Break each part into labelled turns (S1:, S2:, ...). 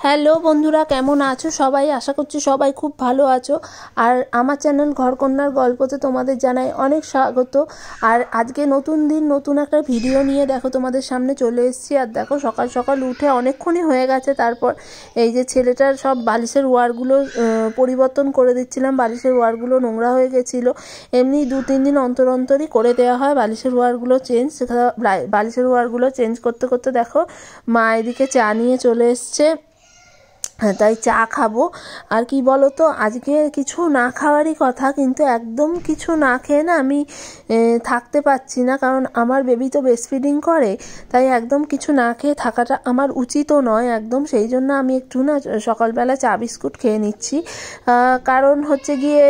S1: Hello বন্ধুরা, কেমন আছো সবাই? আশা করছি সবাই খুব ভালো আছো। আর আমার চ্যানেল ঘরকন্যার গল্পতে তোমাদের জানাই অনেক স্বাগত। আর আজকে নতুন দিন, নতুন একটা ভিডিও নিয়ে দেখো তোমাদের সামনে চলে এসেছি। আর দেখো সকাল সকাল উঠে অনেকক্ষণই হয়ে গেছে। তারপর এই যে ছেলেটার সব বালিশের ওয়ারগুলো পরিবর্তন করে দিচ্ছিলাম। বালিশের ওয়ারগুলো নোংরা হয়ে গেছিলো। এমনি 2-3 দিন অন্তর অন্তরই করে দেওয়া হয় বালিশের ওয়ারগুলো চেঞ্জ। বালিশের ওয়ারগুলো চেঞ্জ করতে করতে দেখো মা এদিকে চা নিয়ে চলে এসছে। তাই চা খাবো। আর কি বলো তো, আজকে কিছু না খাওয়ারই কথা, কিন্তু একদম কিছু না খেয়ে না আমি থাকতে পারছি না। কারণ আমার বেবি তো ব্রেস্ট ফিডিং করে, তাই একদম কিছু না খেয়ে থাকাটা আমার উচিতও নয় একদম। সেই জন্য আমি একটু না সকালবেলা চা বিস্কুট খেয়ে নিচ্ছি। কারণ হচ্ছে গিয়ে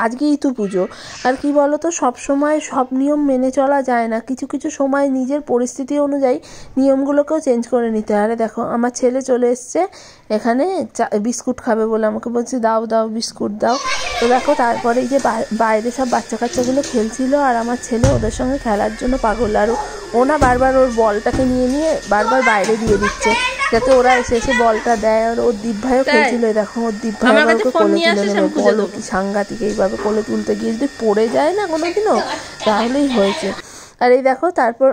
S1: আজকে ইতু পুজো। আর কি বলো তো, সবসময় সব নিয়ম মেনে চলা যায় না। কিছু কিছু সময় নিজের পরিস্থিতি অনুযায়ী নিয়মগুলোকেও চেঞ্জ করে নিতে হয়। দেখো আমার ছেলে চলে এসছে এখানে বিস্কুট খাবে বলে, আমাকে বলছে দাও দাও বিস্কুট দাও। তো দেখো তারপরে এই যে বাইরে সব বাচ্চা কাচ্চাগুলো খেলছিল, আর আমার ছেলে ওদের সঙ্গে খেলার জন্য পাগল। আর ও না বারবার ওর বলটাকে নিয়ে নিয়ে বারবার বাইরে দিয়ে দিচ্ছে যাতে ওরা এসে এসে বলটা দেয়। আর ওর দীপ ভাইও খেলছিল। দেখো ওর দীপ ভাই ওকে কোলে তুলে নেবে। বলো কি সাংঘাতিক, এইভাবে কোলে তুলতে গিয়ে যদি পড়ে যায় না কোনোদিনও তাহলেই হয়েছে। আর এই দেখো তারপর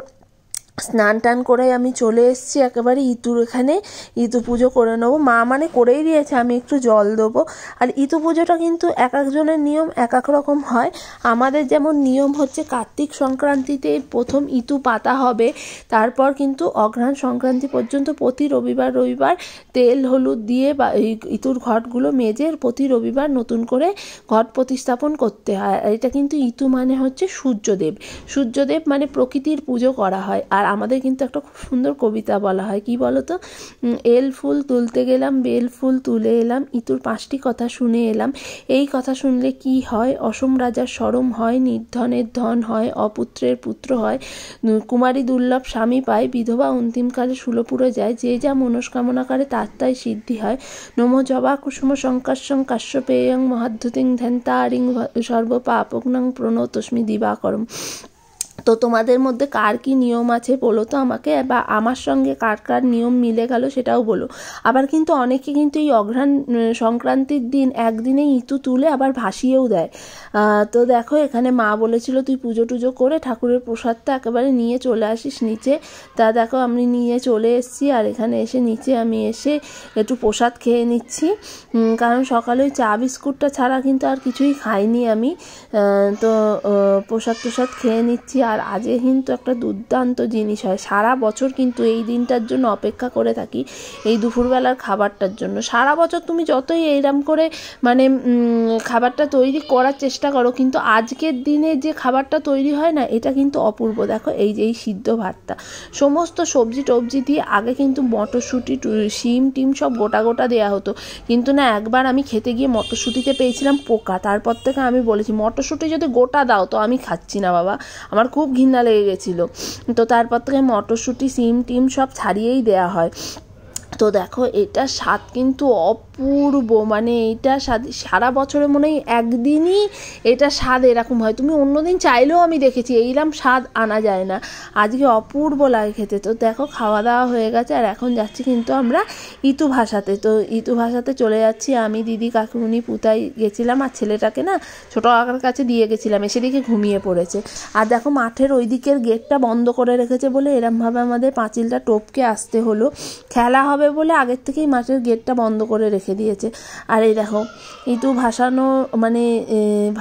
S1: স্নান টান করে আমি চলে এসেছি একেবারে ইতুর এখানে। ইতু পুজো করে নেবো। মা মানে করেই দিয়েছে, আমি একটু জল দেবো। আর ইতু পুজোটা কিন্তু এক একজনের নিয়ম এক এক রকম হয়। আমাদের যেমন নিয়ম হচ্ছে কার্তিক সংক্রান্তিতে প্রথম ইতু পাতা হবে, তারপর কিন্তু অঘ্রাণ সংক্রান্তি পর্যন্ত প্রতি রবিবার তেল হলুদ দিয়ে বা ইতুর ঘটগুলো মেজে প্রতি রবিবার নতুন করে ঘট প্রতিস্থাপন করতে হয়। এটা কিন্তু ইতু মানে হচ্ছে সূর্যদেব মানে প্রকৃতির পুজো করা হয়। আর আমাদের কিন্তু একটা খুব সুন্দর কবিতা বলা হয়, কি বলতো, এল ফুল তুলতে গেলাম, বেল ফুল তুলে এলাম, ইতুর 5টি কথা শুনে এলাম। এই কথা শুনলে কি হয়? অসম রাজার শরম হয়, নির্ধনের ধন হয়, অপুত্রের পুত্র হয়, কুমারী দুর্লভ স্বামী পায়, বিধবা অন্তিমকালে শুলপুরে যায়, যে যা মনস্কামনা করে তার তাই সিদ্ধি হয়। নমো জবা কুসুম সংকাশ্যং কাশ্যপেয়ং মহাদ্ভুতিং ধ্যান্তারিং সর্বপাপগ্নং প্রণতস্মি দিবাকরম। তো তোমাদের মধ্যে কার কি নিয়ম আছে বলো তো আমাকে, বা আমার সঙ্গে কার কার নিয়ম মিলে গেল সেটাও বলো। আবার কিন্তু অনেকে কিন্তু এই অঘ্রাণ সংক্রান্তির দিন একদিনেই ইতু তুলে আবার ভাসিয়েও দেয়। তো দেখো এখানে মা বলেছিল তুই পুজো টুজো করে ঠাকুরের প্রসাদটা একেবারে নিয়ে চলে আসিস নিচে। তা দেখো আমি নিয়ে চলে এসেছি। আর এখানে এসে নিচে আমি এসে একটু প্রসাদ খেয়ে নিচ্ছি। কারণ সকালে ওই চা বিস্কুটটা ছাড়া কিন্তু আর কিছুই খাইনি আমি। তো প্রসাদ খেয়ে নিচ্ছি। আর আজকে কিন্তু একটা দুর্দান্ত জিনিস হয়, সারা বছর কিন্তু এই দিনটার জন্য অপেক্ষা করে থাকি, এই দুপুরবেলার খাবারটার জন্য। সারা বছর তুমি যতই এইরকম করে মানে খাবারটা তৈরি করার চেষ্টা করো, কিন্তু আজকের দিনে যে খাবারটা তৈরি হয় না, এটা কিন্তু অপূর্ব। দেখো এই যে এই সিদ্ধ ভাতটা সমস্ত সবজি টবজি দিয়ে, আগে কিন্তু মটরশুঁটি শিম টিম সব গোটা গোটা দেওয়া হতো, কিন্তু না একবার আমি খেতে গিয়ে মটরশুঁটিতে পেয়েছিলাম পোকা। তারপর থেকে আমি বলেছি মটরশুঁটি যদি গোটা দাও তো আমি খাচ্ছি না বাবা, আমার খুব ঘৃণা লেগে গেছিলো। তো তারপর থেকে মটরশুঁটি সিম টিম সব ছাড়িয়েই দেওয়া হয়। তো দেখো এটা স্বাদ কিন্তু অপূর্ব, মানে এইটা স্বাদ সারা বছরে মনে হয় একদিনই এটা স্বাদ এরকম হয়। তুমি অন্যদিন চাইলেও আমি দেখেছি এইরকম স্বাদ আনা যায় না, আজকে অপূর্ব লাগে খেতে। তো দেখো খাওয়া দাওয়া হয়ে গেছে, আর এখন যাচ্ছি কিন্তু আমরা ইতু ভাসাতে। তো ইতু ভাসাতে চলে যাচ্ছি আমি, দিদি, কাকুনি, পুতাই গেছিলাম। আর ছেলেটাকে না ছোটো কাকার কাছে দিয়ে গেছিলাম, এসে দেখে ঘুমিয়ে পড়েছে। আর দেখো মাঠের ওই দিকের গেটটা বন্ধ করে রেখেছে বলে এরমভাবে আমাদের পাঁচিলটা টপকে আসতে হলো। খেলা হবে বলে আগের থেকেই মাঠের গেটটা বন্ধ করে রেখে দিয়েছে। আর এই দেখো ইতু ভাসানো মানে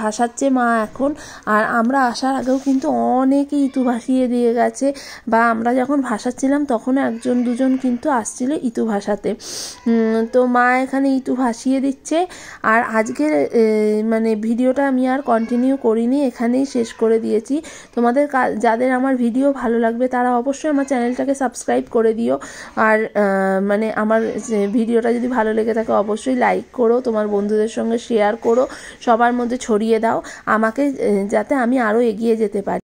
S1: ভাসাচ্ছে মা এখন। আর আমরা আসার আগেও কিন্তু অনেকে ইতু ভাসিয়ে দিয়ে গেছে, বা আমরা যখন ভাসাচ্ছিলাম তখন একজন দুজন কিন্তু আসছিল ইতু ভাসাতে। তো মা এখানে ইতু ভাসিয়ে দিচ্ছে। আর আজকের মানে ভিডিওটা আমি আর কন্টিনিউ করিনি, এখানেই শেষ করে দিয়েছি। তোমাদের যাদের আমার ভিডিও ভালো লাগবে তারা অবশ্যই আমার চ্যানেলটাকে সাবস্ক্রাইব করে দিও। আর মানে আমার ভিডিওটা যদি ভালো লেগে থাকে অবশ্যই লাইক করো, তোমার বন্ধুদের সঙ্গে শেয়ার করো, সবার মধ্যে ছড়িয়ে দাও আমাকে, যাতে আমি আরও এগিয়ে যেতে পারি।